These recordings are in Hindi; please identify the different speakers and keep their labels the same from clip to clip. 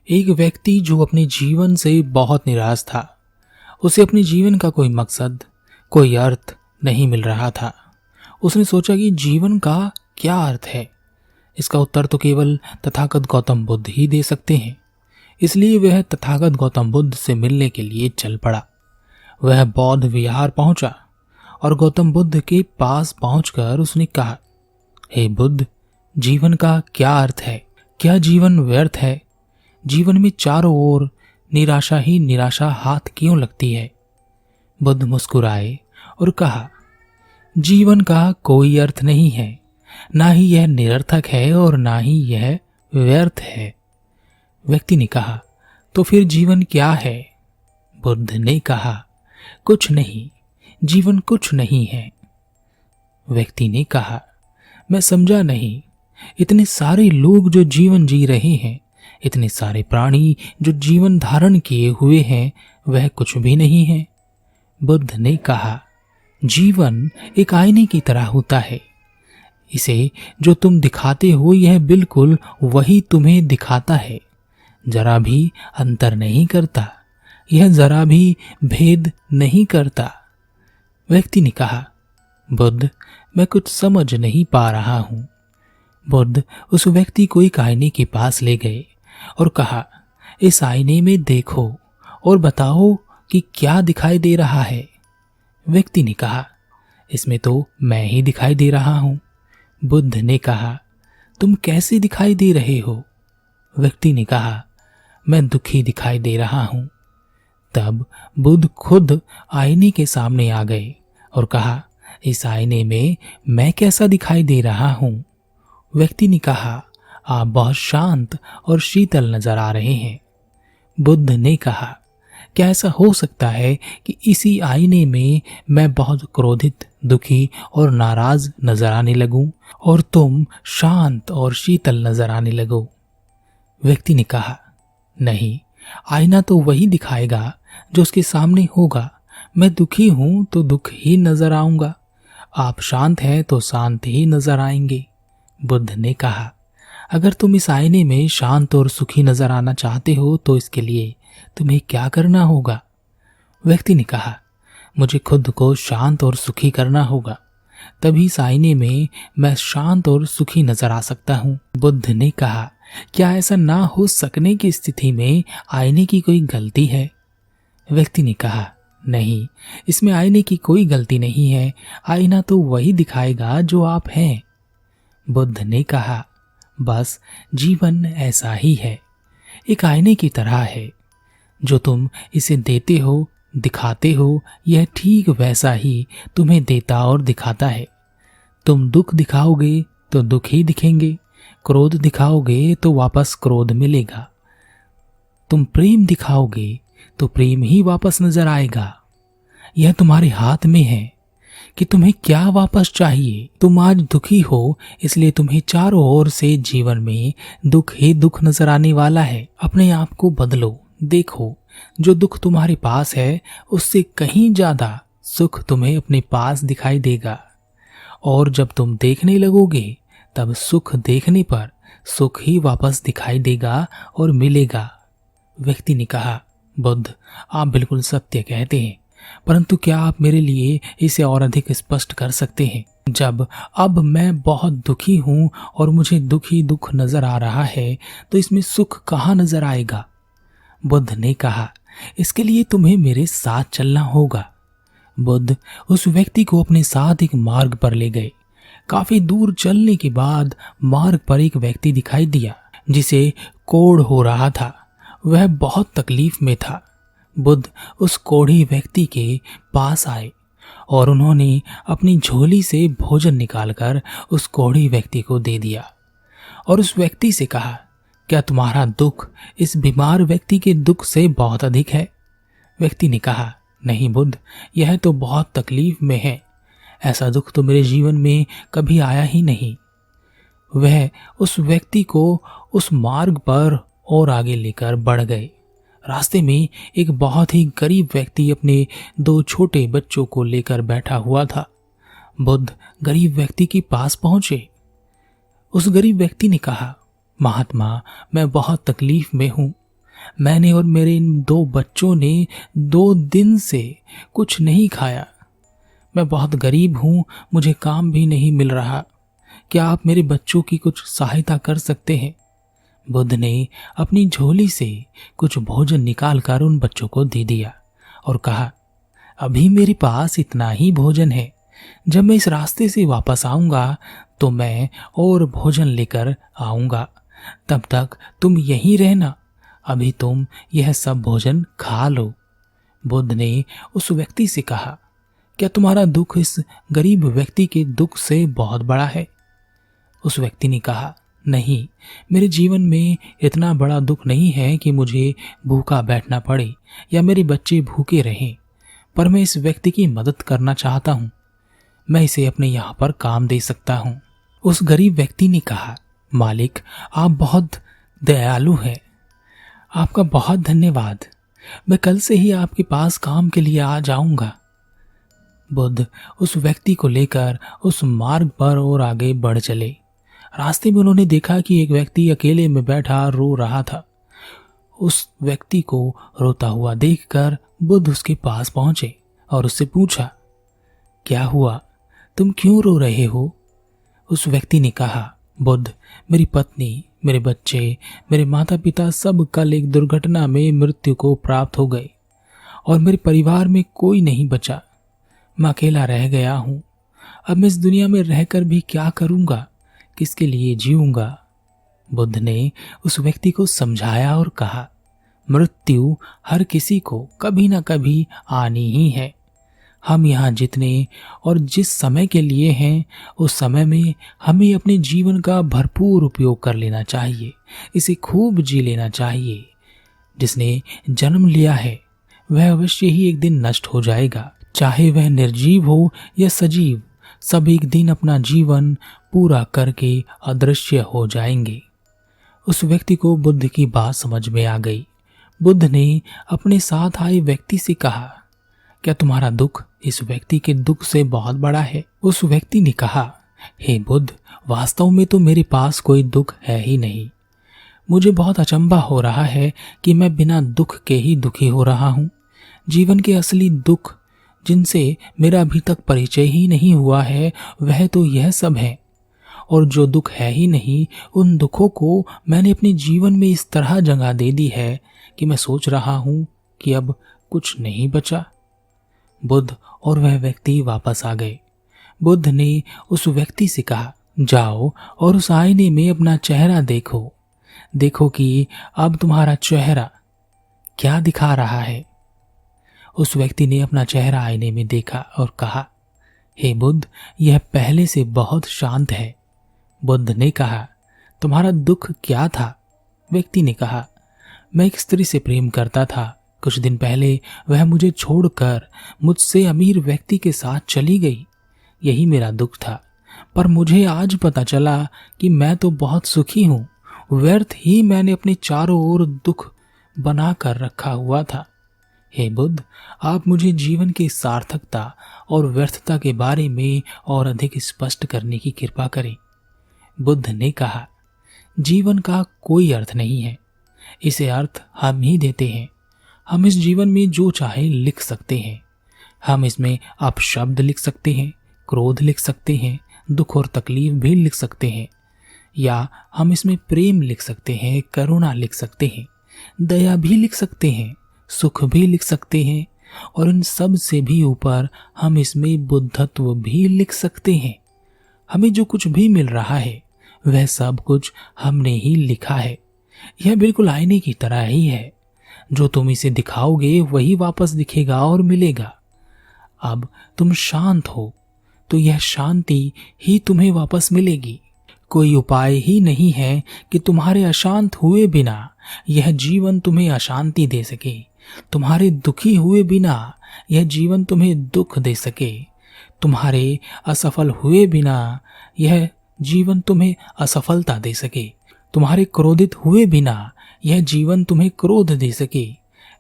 Speaker 1: एक व्यक्ति जो अपने जीवन से बहुत निराश था। उसे अपने जीवन का कोई मकसद, कोई अर्थ नहीं मिल रहा था। उसने सोचा कि जीवन का क्या अर्थ है। इसका उत्तर तो केवल तथागत गौतम बुद्ध ही दे सकते हैं। इसलिए वह तथागत गौतम बुद्ध से मिलने के लिए चल पड़ा। वह बौद्ध विहार पहुंचा और गौतम बुद्ध के पास पहुंचकर उसने कहा, हे बुद्ध, जीवन का क्या अर्थ है? क्या जीवन व्यर्थ है? जीवन में चारों ओर निराशा ही निराशा हाथ क्यों लगती है? बुद्ध मुस्कुराए और कहा, जीवन का कोई अर्थ नहीं है। ना ही यह निरर्थक है और ना ही यह व्यर्थ है। व्यक्ति ने कहा, तो फिर जीवन क्या है? बुद्ध ने कहा, कुछ नहीं, जीवन कुछ नहीं है। व्यक्ति ने कहा, मैं समझा नहीं। इतने सारे लोग जो जीवन जी रहे हैं, इतने सारे प्राणी जो जीवन धारण किए हुए हैं, वह कुछ भी नहीं है। बुद्ध ने कहा, जीवन एक आईने की तरह होता है। इसे जो तुम दिखाते हो, यह बिल्कुल वही तुम्हें दिखाता है। जरा भी अंतर नहीं करता, यह जरा भी भेद नहीं करता। व्यक्ति ने कहा, बुद्ध, मैं कुछ समझ नहीं पा रहा हूं। बुद्ध उस व्यक्ति को एक आईने के पास ले गए और कहा, इस आईने में देखो और बताओ कि क्या दिखाई दे रहा है। व्यक्ति ने कहा, इसमें तो मैं ही दिखाई दे रहा हूं। बुद्ध ने कहा, तुम कैसे दिखाई दे रहे हो? व्यक्ति ने कहा, मैं दुखी दिखाई दे रहा हूं। तब बुद्ध खुद आईने के सामने आ गए और कहा, इस आईने में मैं कैसा दिखाई दे रहा हूं? व्यक्ति ने कहा, आप बहुत शांत और शीतल नजर आ रहे हैं। बुद्ध ने कहा, क्या ऐसा हो सकता है कि इसी आईने में मैं बहुत क्रोधित, दुखी और नाराज नजर आने लगूं और तुम शांत और शीतल नजर आने लगो? व्यक्ति ने कहा, नहीं, आईना तो वही दिखाएगा जो उसके सामने होगा। मैं दुखी हूं तो दुख ही नजर आऊंगा, आप शांत हैं तो शांत ही नजर आएंगे। बुद्ध ने कहा, अगर तुम इस आईने में शांत और सुखी नजर आना चाहते हो तो इसके लिए तुम्हें क्या करना होगा? व्यक्ति ने कहा, मुझे खुद को शांत और सुखी करना होगा, तभी इस आईने में मैं शांत और सुखी नजर आ सकता हूं। बुद्ध ने कहा, क्या ऐसा ना हो सकने की स्थिति में आईने की कोई गलती है? व्यक्ति ने कहा, नहीं, इसमें आईने की कोई गलती नहीं है। आईना तो वही दिखाएगा जो आप हैं। बुद्ध ने कहा, बस जीवन ऐसा ही है, एक आईने की तरह है। जो तुम इसे देते हो, दिखाते हो, यह ठीक वैसा ही तुम्हें देता और दिखाता है। तुम दुख दिखाओगे तो दुख ही दिखेंगे, क्रोध दिखाओगे तो वापस क्रोध मिलेगा। तुम प्रेम दिखाओगे तो प्रेम ही वापस नजर आएगा। यह तुम्हारे हाथ में है कि तुम्हें क्या वापस चाहिए। तुम आज दुखी हो, इसलिए तुम्हें चारों ओर से जीवन में दुख ही दुख नजर आने वाला है। अपने आप को बदलो, देखो, जो दुख तुम्हारे पास है उससे कहीं ज्यादा सुख तुम्हें अपने पास दिखाई देगा। और जब तुम देखने लगोगे, तब सुख देखने पर सुख ही वापस दिखाई देगा और मिलेगा। व्यक्ति ने कहा, बुद्ध, आप बिल्कुल सत्य कहते हैं, परंतु क्या आप मेरे लिए इसे और अधिक स्पष्ट कर सकते हैं? जब अब मैं बहुत दुखी हूं और मुझे दुख ही दुख नजर आ रहा है, तो इसमें सुख कहाँ नजर आएगा? बुद्ध ने कहा, इसके लिए तुम्हें मेरे साथ चलना होगा। बुद्ध उस व्यक्ति को अपने साथ एक मार्ग पर ले गए। काफी दूर चलने के बाद मार्ग पर एक व्यक्ति दिखाई दिया जिसे कोढ़ हो रहा था। वह बहुत तकलीफ में था। बुद्ध उस कोढ़ी व्यक्ति के पास आए और उन्होंने अपनी झोली से भोजन निकालकर उस कोढ़ी व्यक्ति को दे दिया और उस व्यक्ति से कहा, क्या तुम्हारा दुख इस बीमार व्यक्ति के दुख से बहुत अधिक है? व्यक्ति ने कहा, नहीं बुद्ध, यह तो बहुत तकलीफ में है। ऐसा दुख तो मेरे जीवन में कभी आया ही नहीं। वह उस व्यक्ति को उस मार्ग पर और आगे लेकर बढ़ गए। रास्ते में एक बहुत ही गरीब व्यक्ति अपने 2 छोटे बच्चों को लेकर बैठा हुआ था। बुद्ध गरीब व्यक्ति के पास पहुंचे। उस गरीब व्यक्ति ने कहा, महात्मा, मैं बहुत तकलीफ में हूं। मैंने और मेरे इन 2 बच्चों ने 2 दिन से कुछ नहीं खाया। मैं बहुत गरीब हूँ, मुझे काम भी नहीं मिल रहा। क्या आप मेरे बच्चों की कुछ सहायता कर सकते हैं? बुद्ध ने अपनी झोली से कुछ भोजन निकालकर उन बच्चों को दे दिया और कहा, अभी मेरे पास इतना ही भोजन है। जब मैं इस रास्ते से वापस आऊंगा तो मैं और भोजन लेकर आऊंगा। तब तक तुम यहीं रहना। अभी तुम यह सब भोजन खा लो। बुद्ध ने उस व्यक्ति से कहा, क्या तुम्हारा दुख इस गरीब व्यक्ति के दुख से बहुत बड़ा है? उस व्यक्ति ने कहा, नहीं, मेरे जीवन में इतना बड़ा दुख नहीं है कि मुझे भूखा बैठना पड़े या मेरे बच्चे भूखे रहें, पर मैं इस व्यक्ति की मदद करना चाहता हूं। मैं इसे अपने यहाँ पर काम दे सकता हूं। उस गरीब व्यक्ति ने कहा, मालिक, आप बहुत दयालु हैं। आपका बहुत धन्यवाद। मैं कल से ही आपके पास काम के लिए आ जाऊंगा। बुद्ध उस व्यक्ति को लेकर उस मार्ग पर और आगे बढ़ चले। रास्ते में उन्होंने देखा कि एक व्यक्ति अकेले में बैठा रो रहा था। उस व्यक्ति को रोता हुआ देखकर बुद्ध उसके पास पहुंचे और उससे पूछा, क्या हुआ? तुम क्यों रो रहे हो? उस व्यक्ति ने कहा, बुद्ध, मेरी पत्नी, मेरे बच्चे, मेरे माता पिता सब कल एक दुर्घटना में मृत्यु को प्राप्त हो गए और मेरे परिवार में कोई नहीं बचा। मैं अकेला रह गया हूं। अब मैं इस दुनिया में रहकर भी क्या करूंगा? किसके लिए जीऊंगा? बुद्ध ने उस व्यक्ति को समझाया और कहा, मृत्यु हर किसी को कभी ना कभी आनी ही है। हम यहाँ जितने और जिस समय के लिए हैं, उस समय में हमें अपने जीवन का भरपूर उपयोग कर लेना चाहिए। इसे खूब जी लेना चाहिए। जिसने जन्म लिया है वह अवश्य ही एक दिन नष्ट हो जाएगा, चाहे वह निर्जीव हो या सजीव। सब एक दिन अपना जीवन पूरा करके अदृश्य हो जाएंगे। उस व्यक्ति को बुद्ध की बात समझ में आ गई। बुद्ध ने अपने साथ आए व्यक्ति से कहा, क्या तुम्हारा दुख इस व्यक्ति के दुख से बहुत बड़ा है? उस व्यक्ति ने कहा, हे बुद्ध, वास्तव में तो मेरे पास कोई दुख है ही नहीं। मुझे बहुत अचंभा हो रहा है कि मैं बिना दुख के ही दुखी हो रहा हूँ। जीवन के असली दुख जिनसे मेरा अभी तक परिचय ही नहीं हुआ है, वह तो यह सब है। और जो दुख है ही नहीं, उन दुखों को मैंने अपने जीवन में इस तरह जगह दे दी है कि मैं सोच रहा हूं कि अब कुछ नहीं बचा। बुद्ध और वह व्यक्ति वापस आ गए। बुद्ध ने उस व्यक्ति से कहा, जाओ और उस आईने में अपना चेहरा देखो। देखो कि अब तुम्हारा चेहरा क्या दिखा रहा है। उस व्यक्ति ने अपना चेहरा आईने में देखा और कहा, हे बुद्ध, यह पहले से बहुत शांत है। बुद्ध ने कहा, तुम्हारा दुख क्या था? व्यक्ति ने कहा, मैं एक स्त्री से प्रेम करता था। कुछ दिन पहले वह मुझे छोड़कर मुझसे अमीर व्यक्ति के साथ चली गई। यही मेरा दुख था। पर मुझे आज पता चला कि मैं तो बहुत सुखी हूँ। व्यर्थ ही मैंने अपने चारों ओर दुख बना कर रखा हुआ था। हे बुद्ध, आप मुझे जीवन की सार्थकता और व्यर्थता के बारे में और अधिक स्पष्ट करने की कृपा करें। बुद्ध ने कहा, जीवन का कोई अर्थ नहीं है। इसे अर्थ हम ही देते हैं। हम इस जीवन में जो चाहे लिख सकते हैं। हम इसमें अपशब्द लिख सकते हैं, क्रोध लिख सकते हैं, दुख और तकलीफ भी लिख सकते हैं, या हम इसमें प्रेम लिख सकते हैं, करुणा लिख सकते हैं, दया भी लिख सकते हैं, सुख भी लिख सकते हैं, और इन सब से भी ऊपर हम इसमें बुद्धत्व भी लिख सकते हैं। हमें जो कुछ भी मिल रहा है वह सब कुछ हमने ही लिखा है। यह बिल्कुल आईने की तरह ही है। जो तुम इसे दिखाओगे वही वापस दिखेगा और मिलेगा। अब तुम शांत हो तो यह शांति ही तुम्हें वापस मिलेगी। कोई उपाय ही नहीं है कि तुम्हारे अशांत हुए बिना यह जीवन तुम्हें अशांति दे सके, तुम्हारे दुखी हुए बिना यह जीवन तुम्हें दुख दे सके, तुम्हारे असफल हुए बिना यह जीवन तुम्हें असफलता दे सके, तुम्हारे क्रोधित हुए बिना यह जीवन तुम्हें क्रोध दे सके।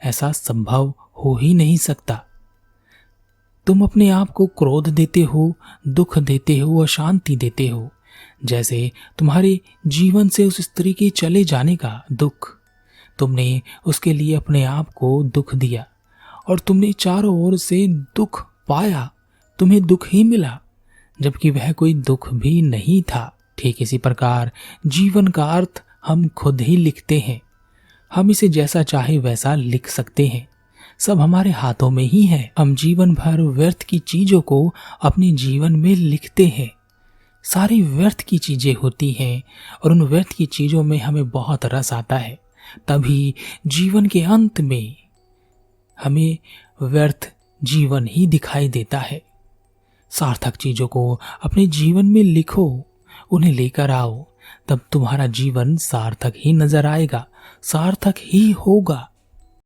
Speaker 1: ऐसा संभव हो ही नहीं सकता। तुम अपने आप को क्रोध देते हो, दुख देते हो, अशांति देते हो। जैसे तुम्हारे जीवन से उस स्त्री के चले जाने का दुख, तुमने उसके लिए अपने आप को दुख दिया और तुमने चारों ओर से दुख पाया, तुम्हें दुख ही मिला, जबकि वह कोई दुख भी नहीं था। ठीक इसी प्रकार जीवन का अर्थ हम खुद ही लिखते हैं। हम इसे जैसा चाहे वैसा लिख सकते हैं। सब हमारे हाथों में ही है। हम जीवन भर व्यर्थ की चीजों को अपने जीवन में लिखते हैं। सारी व्यर्थ की चीजें होती हैं और उन व्यर्थ की चीजों में हमें बहुत रस आता है। तभी जीवन के अंत में हमें व्यर्थ जीवन ही दिखाई देता है। सार्थक चीजों को अपने जीवन में लिखो, उन्हें लेकर आओ, तब तुम्हारा जीवन सार्थक ही नजर आएगा, सार्थक ही होगा।